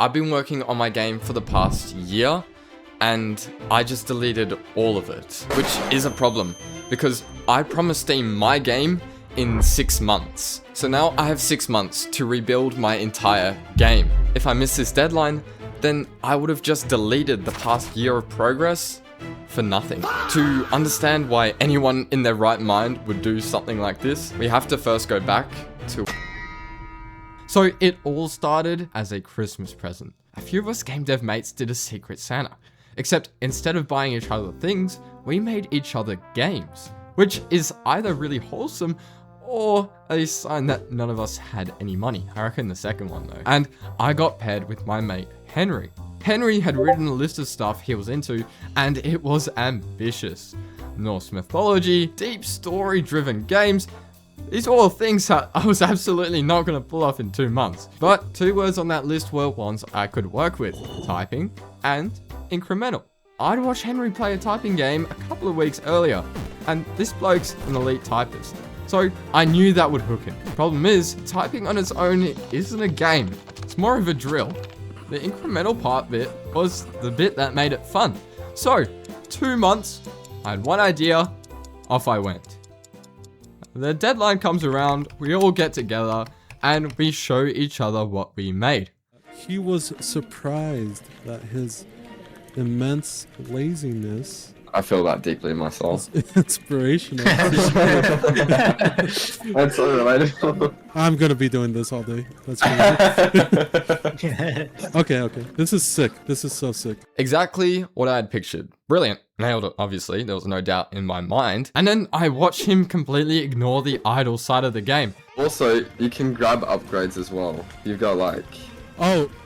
I've been working on my game for the past year, and I just deleted all of it, which is a problem, because I promised Steam my game in 6 months. So now I have 6 months to rebuild my entire game. If I miss this deadline, then I would have just deleted the past year of progress for nothing. To understand why anyone in their right mind would do something like this, we have to first go back to... So it all started as a Christmas present. A few of us game dev mates did a Secret Santa, except instead of buying each other things, we made each other games, which is either really wholesome or a sign that none of us had any money. I reckon the second one though. And I got paired with my mate, Henry. Henry had written a list of stuff he was into, and it was ambitious. Norse mythology, deep story-driven games. These were all things that I was absolutely not going to pull off in 2 months. But 2 words on that list were ones I could work with: typing and incremental. I'd watched Henry play a typing game a couple of weeks earlier, and this bloke's an elite typist. So I knew that would hook him. Problem is, typing on its own isn't a game. It's more of a drill. The incremental part bit was the bit that made it fun. So, 2 months, I had one idea, off I went. The deadline comes around, we all get together, and we show each other what we made. He was surprised that his immense laziness I feel that deeply in my soul. was inspirational. That's so relatable. I'm gonna be doing this all day. That's crazy. Okay. This is sick. This is so sick. Exactly what I had pictured. Brilliant. Nailed it, obviously. There was no doubt in my mind. And then I watched him completely ignore the idle side of the game. Also, you can grab upgrades as well. You've got like...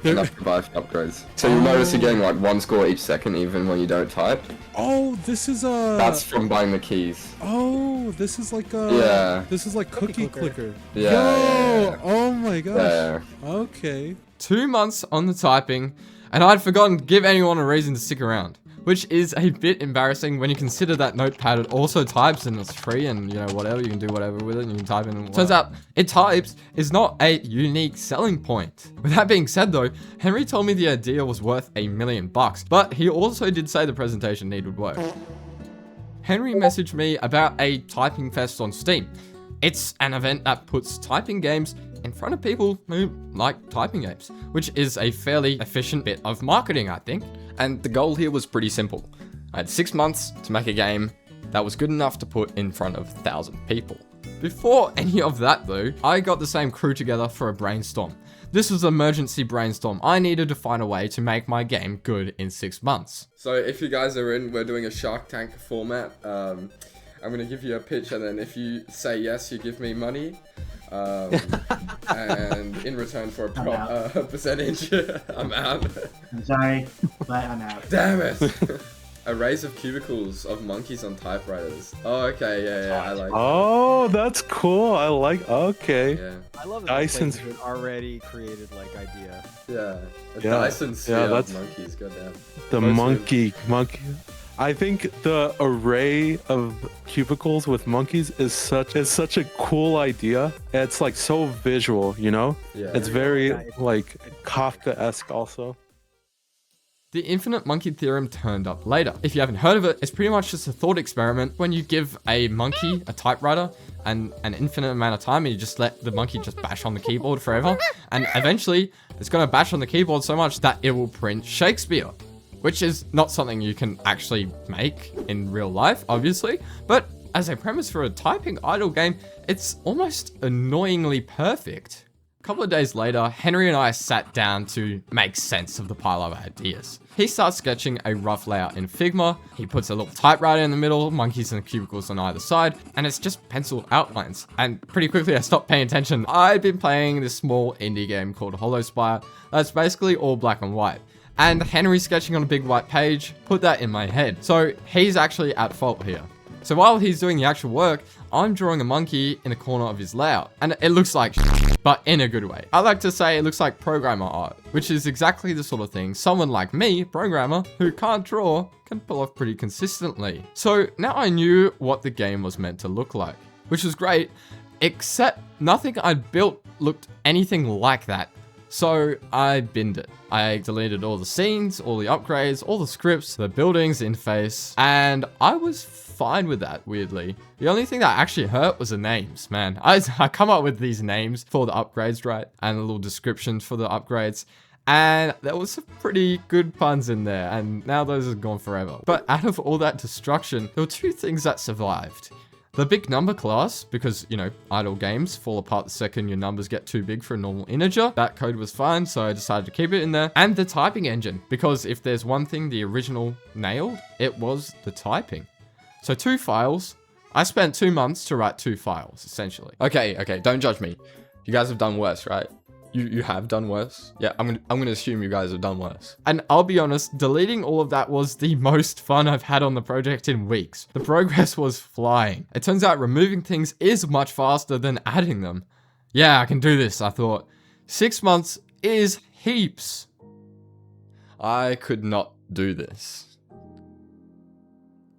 enough to buy for upgrades. So you'll notice you're getting like 1 score each second even when you don't type. Oh, this is a... That's from buying the keys. Oh, this is like a... Yeah. This is like cookie clicker. Yeah, Yo! yeah. Oh my gosh. Yeah. Okay. 2 months on the typing, and I'd forgotten to give anyone a reason to stick around. Which is a bit embarrassing when you consider that Notepad it also types and it's free and, you know, whatever, you can do whatever with it and you can type in. Turns out, it types is not a unique selling point. With that being said though, Henry told me the idea was worth $1 million, but he also did say the presentation needed work. Henry messaged me about a typing fest on Steam. It's an event that puts typing games in front of people who like typing games, which is a fairly efficient bit of marketing, I think. And the goal here was pretty simple. I had 6 months to make a game that was good enough to put in front of 1,000 people. Before any of that though, I got the same crew together for a brainstorm. This was an emergency brainstorm. I needed to find a way to make my game good in 6 months. So if you guys are in, we're doing a Shark Tank format. I'm gonna give you a pitch, and then if you say yes, you give me money. And in return for a percentage, I'm out. I'm sorry, but I'm out. Damn it! Arrays of cubicles of monkeys on typewriters. Oh, okay, yeah, I like that. Oh, that's cool. I like. Okay. Yeah, I love that Dyson's an already created like idea. yeah. A Yeah, Dyson sphere that's- of monkeys, goddamn. The Mostly- monkey. I think the array of cubicles with monkeys is such a cool idea. It's like so visual, you know? Yeah. It's very like Kafka-esque also. The infinite monkey theorem turned up later. If you haven't heard of it, it's pretty much just a thought experiment when you give a monkey a typewriter and an infinite amount of time and you just let the monkey just bash on the keyboard forever. And eventually, it's gonna bash on the keyboard so much that it will print Shakespeare. Which is not something you can actually make in real life, obviously. But as a premise for a typing idle game, it's almost annoyingly perfect. A couple of days later, Henry and I sat down to make sense of the pile of ideas. He starts sketching a rough layout in Figma. He puts a little typewriter in the middle, monkeys and cubicles on either side, and it's just pencil outlines. And pretty quickly I stopped paying attention. I'd been playing this small indie game called Hollow Spire that's basically all black and white. And Henry sketching on a big white page put that in my head. So he's actually at fault here. So while he's doing the actual work, I'm drawing a monkey in the corner of his layout. And it looks like shit, but in a good way. I like to say it looks like programmer art, which is exactly the sort of thing someone like me, programmer, who can't draw, can pull off pretty consistently. So now I knew what the game was meant to look like, which was great, except nothing I'd built looked anything like that. So I binned it. I deleted all the scenes, all the upgrades, all the scripts, the buildings, interface, and I was fine with that, weirdly. The only thing that actually hurt was the names, man. I come up with these names for the upgrades, right? And a little descriptions for the upgrades. And there was some pretty good puns in there, and now those are gone forever. But out of all that destruction, there were two things that survived. The big number class, because, you know, idle games fall apart the second your numbers get too big for a normal integer. That code was fine, so I decided to keep it in there. And the typing engine, because if there's one thing the original nailed, it was the typing. So 2 files. I spent 2 months to write 2 files, essentially. Okay, don't judge me. You guys have done worse, right? You have done worse? Yeah, I'm gonna assume you guys have done worse. And I'll be honest, deleting all of that was the most fun I've had on the project in weeks. The progress was flying. It turns out removing things is much faster than adding them. Yeah, I can do this, I thought. 6 months is heaps. I could not do this.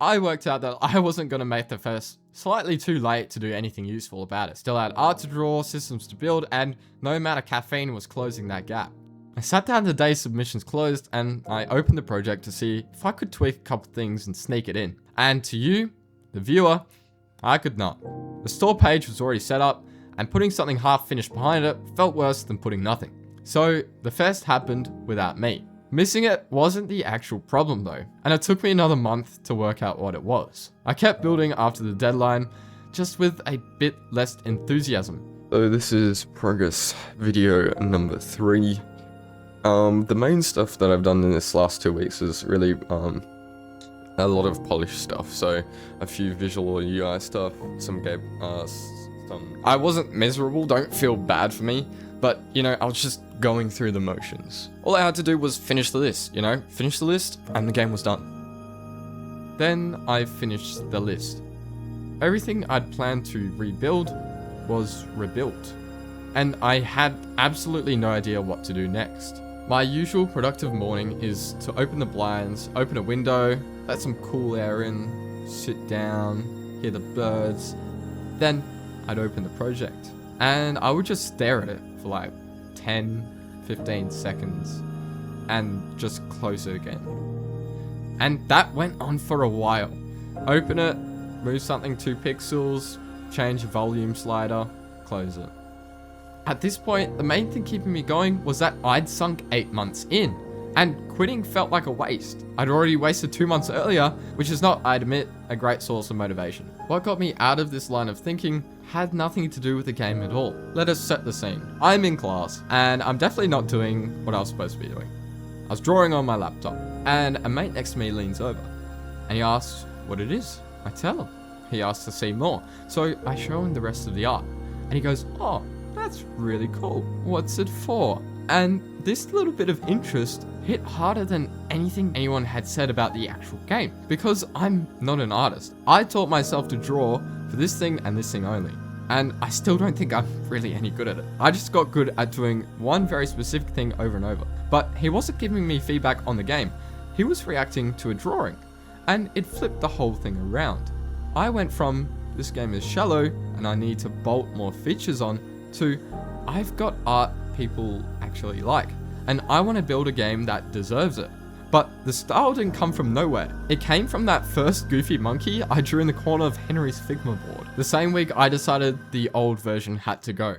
I worked out that I wasn't gonna make the first slightly too late to do anything useful about it. Still had art to draw, systems to build, and no amount of caffeine was closing that gap. I sat down the day submissions closed, and I opened the project to see if I could tweak a couple things and sneak it in. And to you, the viewer, I could not. The store page was already set up, and putting something half finished behind it felt worse than putting nothing. So the fest happened without me. Missing it wasn't the actual problem though, and it took me another month to work out what it was. I kept building after the deadline, just with a bit less enthusiasm. So this is progress video number 3. The main stuff that I've done in this last 2 weeks is really a lot of polished stuff. So a few visual or UI stuff, some game, I wasn't miserable, don't feel bad for me, but you know, I was just going through the motions. All I had to do was finish the list, you know, finish the list, and the game was done. Then I finished the list. Everything I'd planned to rebuild was rebuilt, and I had absolutely no idea what to do next. My usual productive morning is to open the blinds, open a window, let some cool air in, sit down, hear the birds, then I'd open the project, and I would just stare at it for like 10-15 seconds and just close it again. And that went on for a while. Open it, move something 2 pixels, change the volume slider, close it. At this point, the main thing keeping me going was that I'd sunk 8 months in, and quitting felt like a waste. I'd already wasted 2 months earlier, which is not, I admit, a great source of motivation. What got me out of this line of thinking had nothing to do with the game at all. Let us set the scene. I'm in class, and I'm definitely not doing what I was supposed to be doing. I was drawing on my laptop, and a mate next to me leans over, and he asks what it is. I tell him. He asks to see more, so I show him the rest of the art, and he goes, "Oh, that's really cool. What's it for?" And this little bit of interest hit harder than anything anyone had said about the actual game, because I'm not an artist. I taught myself to draw for this thing and this thing only, and I still don't think I'm really any good at it. I just got good at doing one very specific thing over and over. But he wasn't giving me feedback on the game. He was reacting to a drawing, and it flipped the whole thing around. I went from, this game is shallow and I need to bolt more features on, to, I've got art people actually like, and I want to build a game that deserves it. But the style didn't come from nowhere. It came from that first goofy monkey I drew in the corner of Henry's Figma board. The same week I decided the old version had to go.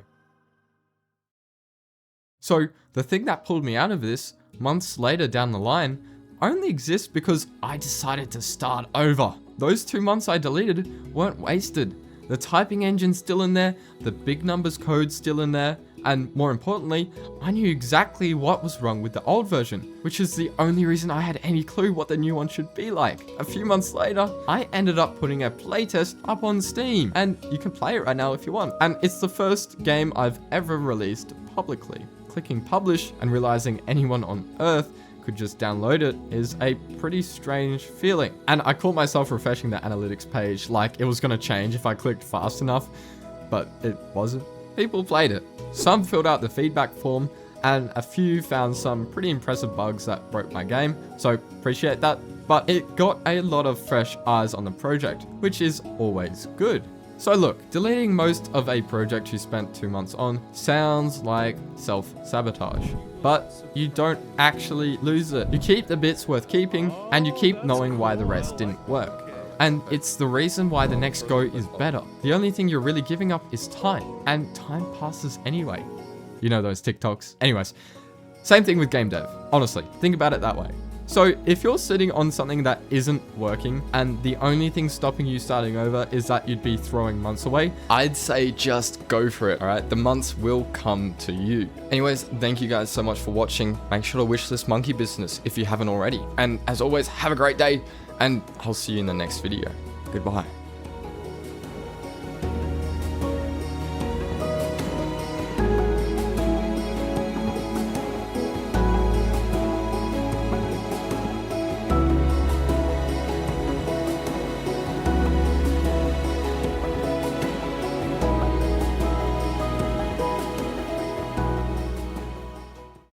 So the thing that pulled me out of this, months later down the line, only exists because I decided to start over. Those 2 months I deleted weren't wasted. The typing engine's still in there, the big numbers code still in there, and more importantly, I knew exactly what was wrong with the old version, which is the only reason I had any clue what the new one should be like. A few months later, I ended up putting a playtest up on Steam, and you can play it right now if you want. And it's the first game I've ever released publicly. Clicking publish and realizing anyone on Earth could just download it is a pretty strange feeling. And I caught myself refreshing the analytics page like it was gonna change if I clicked fast enough, but it wasn't. People played it. Some filled out the feedback form, and a few found some pretty impressive bugs that broke my game, so appreciate that. But it got a lot of fresh eyes on the project, which is always good. So look, deleting most of a project you spent 2 months on sounds like self-sabotage, but you don't actually lose it. You keep the bits worth keeping, and you keep knowing why the rest didn't work. And it's the reason why the next go is better. The only thing you're really giving up is time, and time passes anyway. You know those TikToks? Anyways, same thing with game dev. Honestly, think about it that way. So if you're sitting on something that isn't working and the only thing stopping you starting over is that you'd be throwing months away, I'd say just go for it, all right? The months will come to you. Anyways, thank you guys so much for watching. Make sure to wish this monkey business if you haven't already. And as always, have a great day, and I'll see you in the next video. Goodbye.